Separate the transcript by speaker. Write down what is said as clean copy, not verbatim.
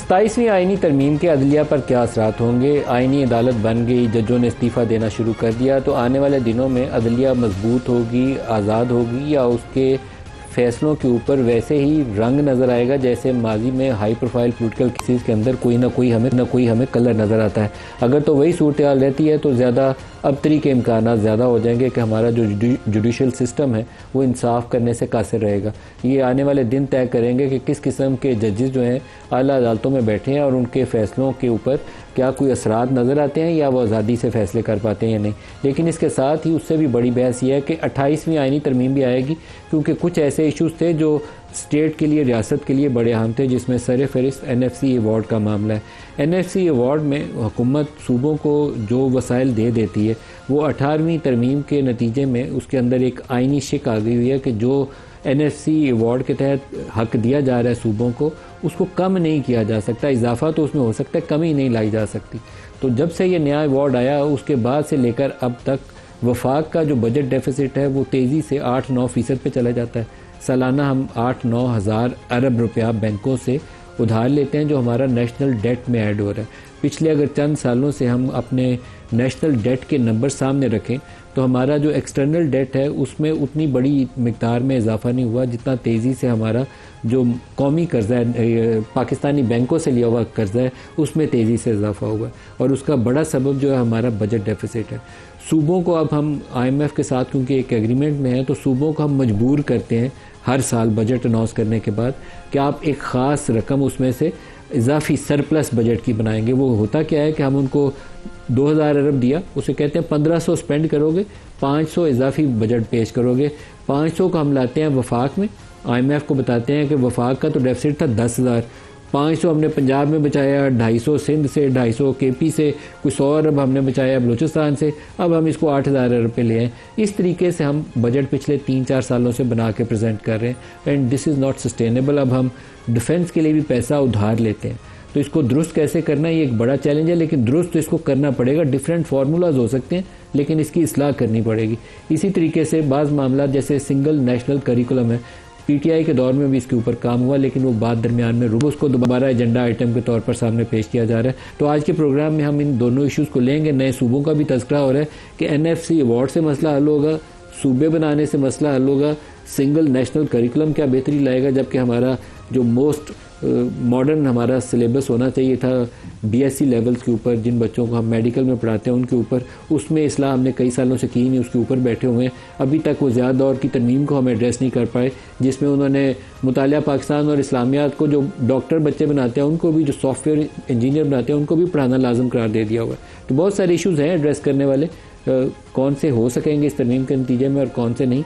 Speaker 1: 27वीं आईनी तरमीम के अदलिया पर क्या असरात होंगे। आईनी अदालत बन गई, जजों ने इस्तीफ़ा देना शुरू कर दिया, तो आने वाले दिनों में अदलिया मजबूत होगी, आज़ाद होगी, या उसके फैसलों के ऊपर वैसे ही रंग नज़र आएगा जैसे माजी में हाई प्रोफाइल पोलिटिकल केसेस के अंदर कोई ना कोई हमें कलर नज़र आता है। अगर तो वही सूरत हाल रहती है तो ज़्यादा अबतरी के इम्कान ज़्यादा हो जाएंगे कि हमारा जो जुडिशल सिस्टम है वो इंसाफ करने से कासिर रहेगा। ये आने वाले दिन तय करेंगे कि किस किस्म के जजेस जो हैं आला अदालतों में बैठे हैं और उनके फ़ैसलों के ऊपर क्या कोई असरात नज़र आते हैं या वो आज़ादी से फ़ैसले कर पाते हैं या नहीं। लेकिन इसके साथ ही उससे भी बड़ी बहस ये है कि 28वीं आईनी तरमीम भी आएगी, क्योंकि कुछ ऐसे इशूज़ थे जो स्टेट के लिए, रियासत के लिए बड़े अहम थे, जिसमें सर फहरिस्त NFC अवार्ड का मामला है। NFC अवार्ड में हुकूमत सूबों को जो वसाइल दे देती है वो 18वीं तरमीम के नतीजे में उसके अंदर एक आइनी शिक आ गई हुई है कि जो NFC अवार्ड के तहत हक दिया जा रहा है सूबों को, उसको कम नहीं किया जा सकता। इजाफा तो उसमें हो सकता है, कमी नहीं लाई जा सकती। तो जब से ये नया अवार्ड आया उसके बाद से लेकर अब तक वफाक का जो बजट डेफिसिट है वो तेज़ी से 8-9% पे चला जाता है। सालाना हम 8-9 हज़ार अरब रुपया बैंकों से उधार लेते हैं जो हमारा नेशनल डेट में ऐड हो रहा है। पिछले अगर चंद सालों से हम अपने नेशनल डेट के नंबर सामने रखें तो हमारा जो एक्सटर्नल डेट है उसमें उतनी बड़ी मिकदार में इजाफा नहीं हुआ जितना तेज़ी से हमारा जो कौमी कर्जा है, पाकिस्तानी बैंकों से लिया हुआ कर्जा है, उसमें तेज़ी से इजाफा हुआ। और उसका बड़ा सबब जो है हमारा बजट डेफिसिट है। सूबों को अब हम IMF के साथ क्योंकि एक एग्रीमेंट में है तो सूबों को हम मजबूर करते हैं हर साल बजट अनाउंस करने के बाद कि आप एक ख़ास रकम उसमें से इजाफी सरप्लस बजट की बनाएंगे। वो होता क्या है कि हम उनको 2000 अरब दिया, उसे कहते हैं 1500 स्पेंड करोगे, 500 इजाफी बजट पेश करोगे। 500 को हम लाते हैं वफाक में, IMF को बताते हैं कि वफाक का तो डेफिसिट था 10,000, 500 हमने पंजाब में बचाया, 250 सिंध से, 250 KP से, कुछ 100 अरब हमने बचाया बलूचिस्तान से, अब हम इसको 8000 अरब पे ले आए। इस तरीके से हम बजट पिछले 3-4 सालों से बना के प्रेजेंट कर रहे हैं and this is not sustainable. अब हम डिफेंस के लिए भी पैसा उधार लेते हैं, तो इसको दुरुस्त कैसे करना ये एक बड़ा चैलेंज है, लेकिन दुरुस्त तो इसको करना पड़ेगा। डिफरेंट फार्मूलाज हो सकते हैं लेकिन इसकी इस्लाह करनी पड़ेगी। इसी तरीके से बाज़ मामला जैसे सिंगल नेशनल करिकुलम है, PTI के दौर में भी इसके ऊपर काम हुआ लेकिन वो बात दरमियान में रुक, उसको दोबारा एजेंडा आइटम के तौर पर सामने पेश किया जा रहा है। तो आज के प्रोग्राम में हम इन दोनों इश्यूज़ को लेंगे। नए सूबों का भी तज़किरा हो रहा है कि NFC अवार्ड से मसला हल होगा, सूबे बनाने से मसला हल होगा, सिंगल नेशनल करिकुलम क्या बेहतरी लाएगा, जबकि हमारा जो मोस्ट मॉडर्न हमारा सिलेबस होना चाहिए था BSc लेवल्स के ऊपर, जिन बच्चों को हम मेडिकल में पढ़ाते हैं उनके ऊपर, उसमें इस्लाह हमने कई सालों से की नहीं, उसके ऊपर बैठे हुए हैं। अभी तक वो ज़्यादा दौर की तरमीम को हम एड्रेस नहीं कर पाए, जिसमें उन्होंने मुतालिया पाकिस्तान और इस्लामियात को जो डॉक्टर बच्चे बनाते हैं उनको भी, जो सॉफ्टवेयर इंजीनियर बनाते हैं उनको भी पढ़ाना लाजम करार दे दिया हुआ है। तो बहुत सारे इशूज़ हैं एड्रेस करने वाले, कौन से हो सकेंगे इस तरमीम के नतीजे में और कौन से नहीं।